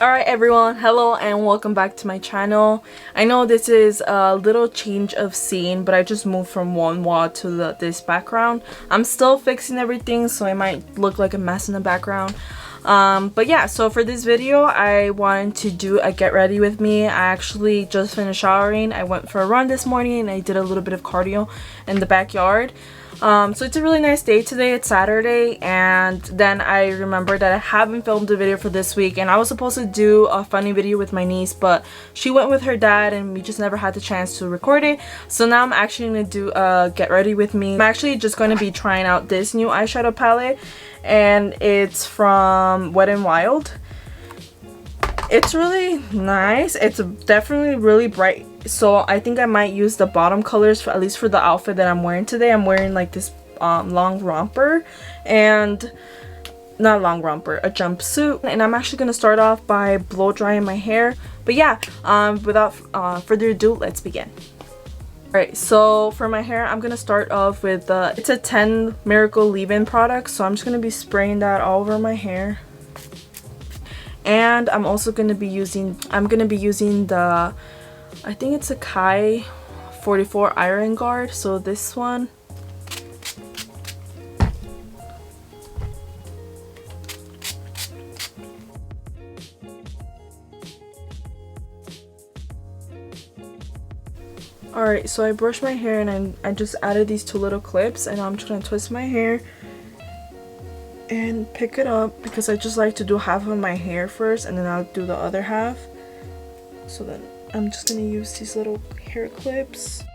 Alright everyone, hello and welcome back to my channel. I know this is a little change of scene, but I just moved from one wall to this background. I'm still fixing everything, so I might look like a mess in the background. But yeah, so for this video I wanted to do a get ready with me. I actually just finished showering. I went for a run this morning and I did a little bit of cardio in the backyard. So it's a really nice day today. It's Saturday, and then I remembered that I haven't filmed a video for this week, and I was supposed to do a funny video with my niece, but she went with her dad and we just never had the chance to record it. So now I'm actually going to do a get ready with me. I'm actually just going to be trying out this new eyeshadow palette, and it's from Wet n Wild. It's really nice. It's definitely really bright, so I think I might use the bottom colors for, at least for the outfit that I'm wearing today. I'm wearing like this long romper, and not long romper, a jumpsuit, and I'm actually gonna start off by blow drying my hair. But yeah, without further ado, let's begin. Alright, so for my hair, I'm gonna start off with it's a 10 Miracle Leave-In product, so I'm just gonna be spraying that all over my hair. And I'm also gonna be using the, I think it's a Kai 44 Iron Guard, so this one. Alright, so I brushed my hair and I just added these two little clips, and I'm just gonna twist my hair and pick it up, because I just like to do half of my hair first and then I'll do the other half. So then I'm just gonna use these little hair clips.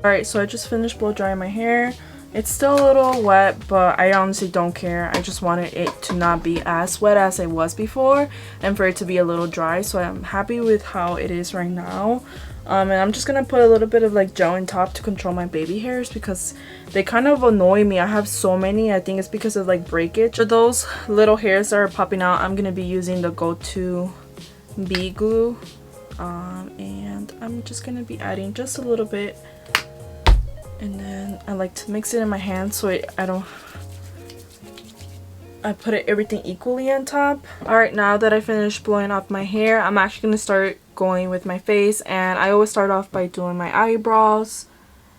Alright, so I just finished blow drying my hair. It's still a little wet, but I honestly don't care. I just wanted it to not be as wet as it was before, and for it to be a little dry, so I'm happy with how it is right now. And I'm just gonna put a little bit of like gel on top to control my baby hairs, because they kind of annoy me. I have so many. I think it's because of like breakage. For those little hairs that are popping out, I'm gonna be using the Go-To Bee Glue, and I'm just gonna be adding just a little bit. And then I like to mix it in my hand so I put everything equally on top. Alright, now that I finished blowing off my hair, I'm actually going to start going with my face. And I always start off by doing my eyebrows.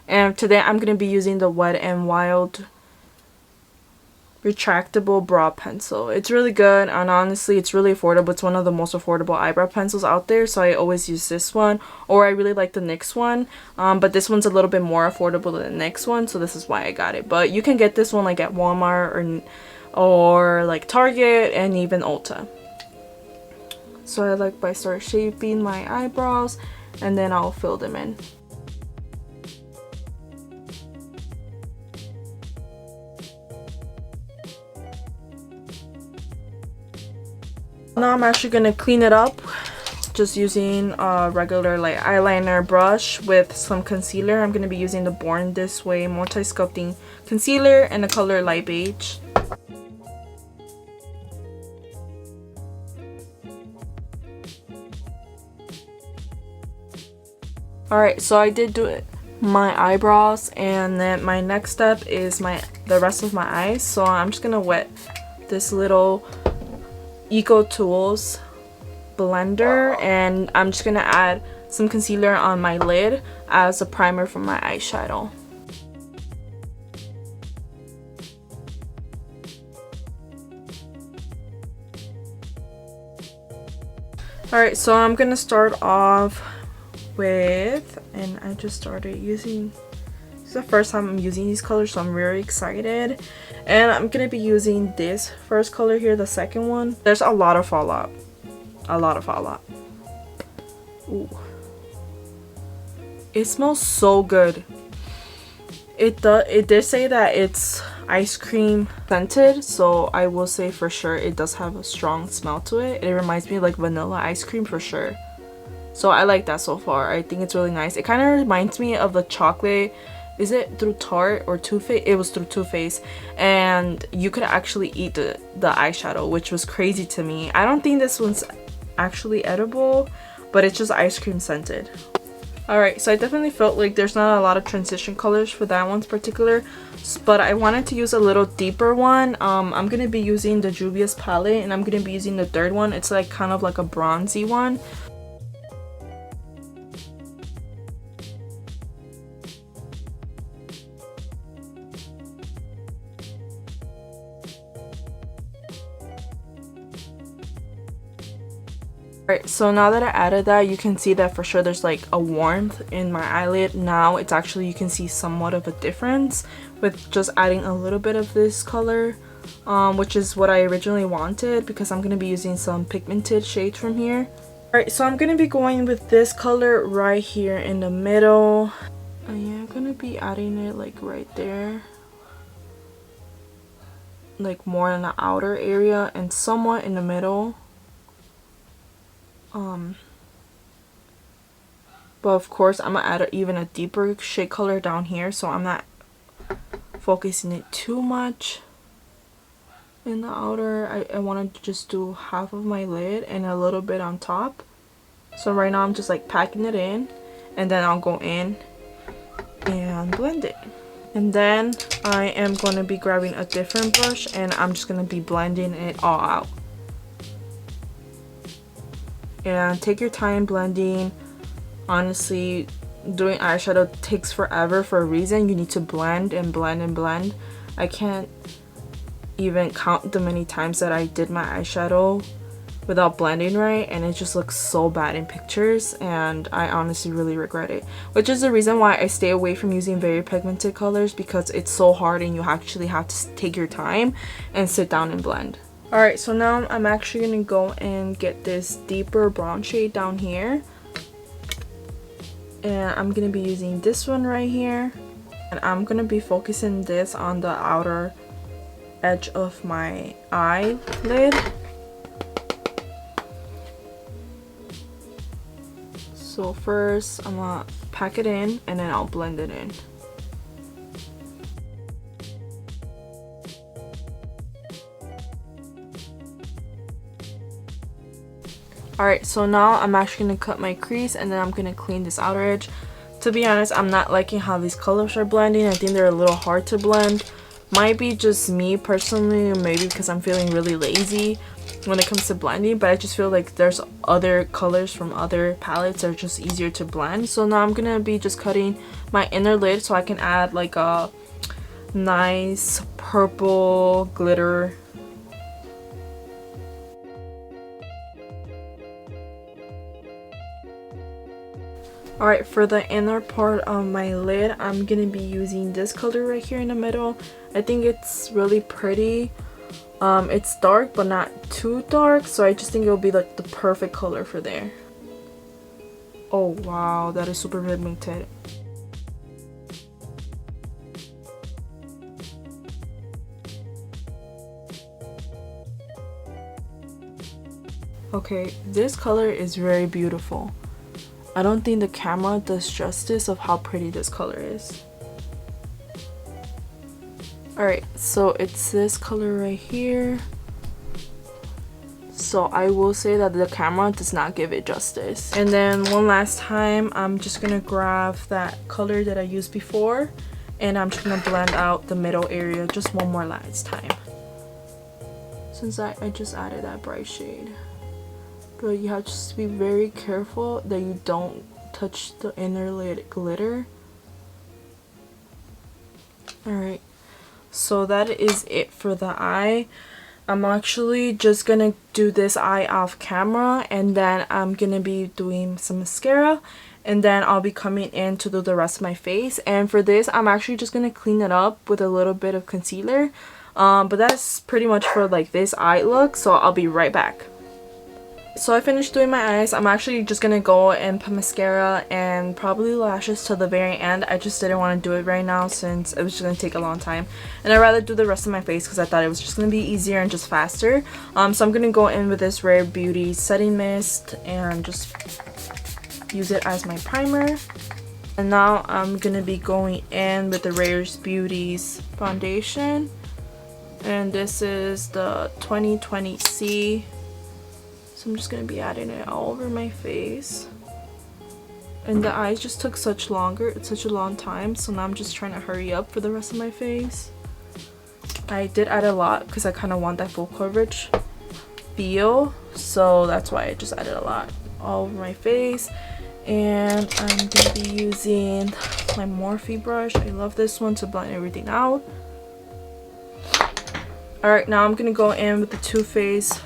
And today I'm going to be using the Wet n Wild retractable brow pencil. It's really good, and honestly it's really affordable. It's one of the most affordable eyebrow pencils out there, so I always use this one. Or I really like the NYX one, but this one's a little bit more affordable than the NYX one, so this is why I got it. But you can get this one like at Walmart or like Target and even Ulta. So I like by start shaping my eyebrows, and then I'll fill them in. Now I'm actually going to clean it up just using a regular like eyeliner brush with some concealer. I'm going to be using the Born This Way multi-sculpting concealer in the color light beige. Alright, so I did do my eyebrows, and then my next step is the rest of my eyes. So I'm just going to wet this little Eco Tools blender, and I'm just gonna add some concealer on my lid as a primer for my eyeshadow. Alright, so I'm gonna start off with, and I just started using, this is the first time I'm using these colors, so I'm very excited. And I'm gonna be using this first color here, the second one. There's a lot of fallout. A lot of fallout. Ooh. It smells so good. It did say that it's ice cream scented, so I will say for sure it does have a strong smell to it. It reminds me of like vanilla ice cream for sure. So I like that so far. I think it's really nice. It kind of reminds me of the chocolate is it through Tarte or Too Faced? It was through Too Faced, and you could actually eat the eyeshadow, which was crazy to me. I don't think this one's actually edible, but it's just ice cream scented. Alright, so I definitely felt like there's not a lot of transition colors for that one's particular, but I wanted to use a little deeper one. I'm gonna be using the Juvia's palette, and I'm gonna be using the third one. It's like kind of like a bronzy one. Alright, so now that I added that, you can see that for sure there's like a warmth in my eyelid. Now it's actually, you can see somewhat of a difference with just adding a little bit of this color, which is what I originally wanted, because I'm going to be using some pigmented shades from here. Alright, so I'm going to be going with this color right here in the middle. Yeah, I'm going to be adding it like right there, like more in the outer area and somewhat in the middle. But of course I'm gonna add even a deeper shade color down here, so I'm not focusing it too much in the outer. I want to just do half of my lid and a little bit on top. So right now I'm just like packing it in, and then I'll go in and blend it. And then I am going to be grabbing a different brush, and I'm just going to be blending it all out. And take your time blending. Honestly, doing eyeshadow takes forever for a reason. You need to blend and blend and blend. I can't even count the many times that I did my eyeshadow without blending right, and it just looks so bad in pictures, and I honestly really regret it. Which is the reason why I stay away from using very pigmented colors, because it's so hard and you actually have to take your time and sit down and blend. Alright, so now I'm actually going to go and get this deeper brown shade down here. And I'm going to be using this one right here. And I'm going to be focusing this on the outer edge of my eyelid. So first, I'm going to pack it in, and then I'll blend it in. Alright, so now I'm actually going to cut my crease, and then I'm going to clean this outer edge. To be honest, I'm not liking how these colors are blending. I think they're a little hard to blend. Might be just me personally, maybe because I'm feeling really lazy when it comes to blending, but I just feel like there's other colors from other palettes that are just easier to blend. So now I'm going to be just cutting my inner lid so I can add like a nice purple glitter. Alright, for the inner part of my lid, I'm going to be using this color right here in the middle. I think it's really pretty. It's dark but not too dark, so I just think it'll be like the perfect color for there. Oh wow, that is super pigmented. Okay, this color is very beautiful. I don't think the camera does justice of how pretty this color is. Alright, so it's this color right here. So I will say that the camera does not give it justice. And then one last time, I'm just gonna grab that color that I used before, and I'm just gonna blend out the middle area just one more last time, since I just added that bright shade. But you have to just be very careful that you don't touch the inner lid glitter. Alright, so that is it for the eye. I'm actually just gonna do this eye off camera, and then I'm gonna be doing some mascara, and then I'll be coming in to do the rest of my face. And for this, I'm actually just gonna clean it up with a little bit of concealer. But that's pretty much for like this eye look, so I'll be right back. So I finished doing my eyes. I'm actually just gonna go and put mascara and probably lashes till the very end. I just didn't want to do it right now since it was just gonna take a long time, and I'd rather do the rest of my face because I thought it was just gonna be easier and just faster. So I'm gonna go in with this Rare Beauty setting mist and just use it as my primer. And now I'm gonna be going in with the Rare Beauty's foundation, and this is the 2020C. So I'm just gonna be adding it all over my face. And the eyes just took such a long time, so now I'm just trying to hurry up for the rest of my face. I did add a lot because I kind of want that full coverage feel, so that's why I just added a lot all over my face. And I'm gonna be using my Morphe brush. I love this one to blend everything out. Alright, now I'm gonna go in with the Too Faced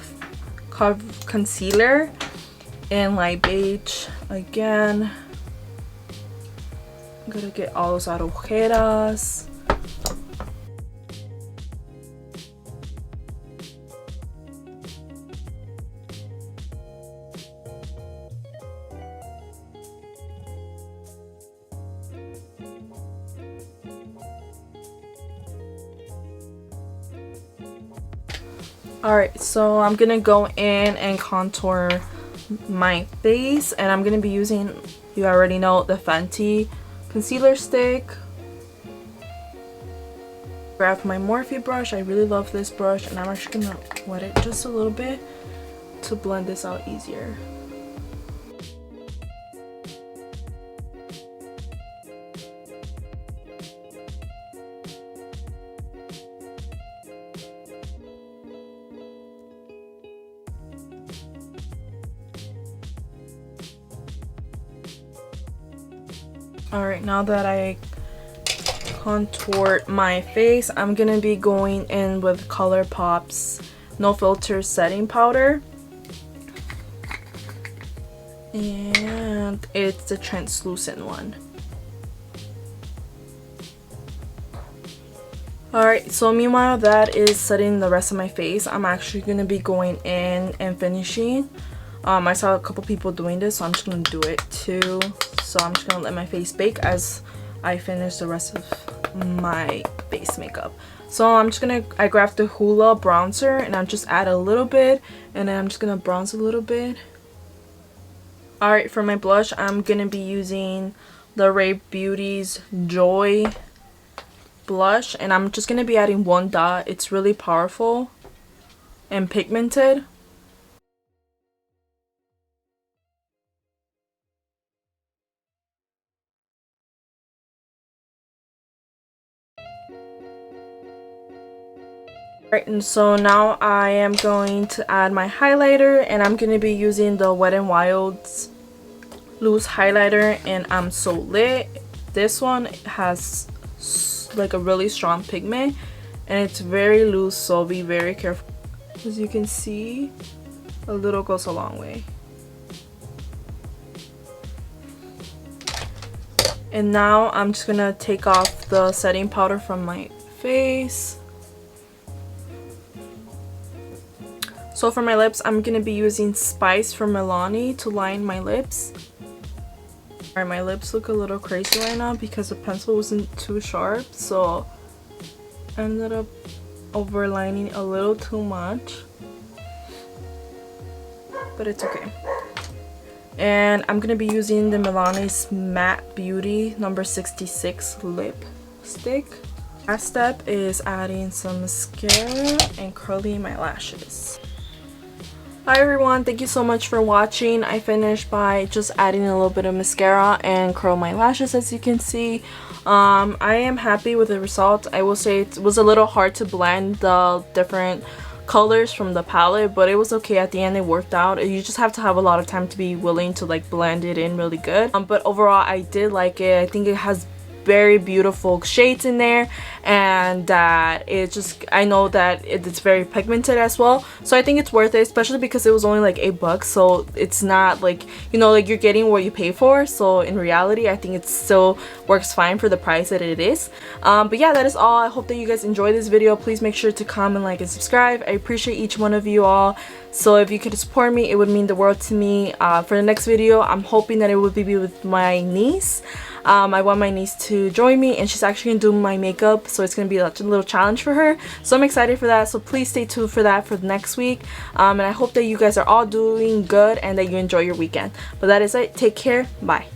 concealer in light beige again. I'm gonna get all those agujeras. Alright, so I'm gonna go in and contour my face, and I'm gonna be using, you already know, the Fenty concealer stick. Grab my Morphe brush. I really love this brush, and I'm actually gonna wet it just a little bit to blend this out easier. Alright, now that I contoured my face, I'm gonna be going in with ColourPop's No Filter Setting Powder. And it's the translucent one. Alright, so meanwhile that is setting the rest of my face, I'm actually gonna be going in and finishing. I saw a couple people doing this, so I'm just gonna do it too. So I'm just gonna let my face bake as I finish the rest of my base makeup. So I grabbed the Hola Bronzer, and I'll just add a little bit, and then I'm just gonna bronze a little bit. Alright, for my blush, I'm gonna be using the Rare Beauty's Joy blush, and I'm just gonna be adding one dot. It's really powerful and pigmented. Alright, and so now I am going to add my highlighter, and I'm going to be using the Wet n Wild's loose highlighter, and I'm So Lit. This one has like a really strong pigment, and it's very loose, so be very careful. As you can see, a little goes a long way. And now I'm just going to take off the setting powder from my face. So for my lips, I'm going to be using Spice from Milani to line my lips. Alright, my lips look a little crazy right now because the pencil wasn't too sharp, so I ended up overlining a little too much. But it's okay. And I'm going to be using the Milani's Matte Beauty number 66 lipstick. Last step is adding some mascara and curling my lashes. Hi everyone, thank you so much for watching. I finished by just adding a little bit of mascara and curl my lashes, as you can see. I am happy with the result. I will say it was a little hard to blend the different colors from the palette, but it was okay. At the end it worked out. You just have to have a lot of time to be willing to like blend it in really good. But overall I did like it. I think it has very beautiful shades in there, and that it just, I know that it's very pigmented as well, so I think it's worth it, especially because it was only like $8, so it's not like, you know, like you're getting what you pay for. So in reality I think it still works fine for the price that it is. But yeah, that is all. I hope that you guys enjoyed this video. Please make sure to comment, like, and subscribe. I appreciate each one of you all. So if you could support me, it would mean the world to me. For the next video, I'm hoping that it would be with my niece. I want my niece to join me, and she's actually gonna do my makeup, so it's gonna be a little challenge for her. So I'm excited for that, so please stay tuned for that for the next week. And I hope that you guys are all doing good and that you enjoy your weekend. But that is it. Take care. Bye.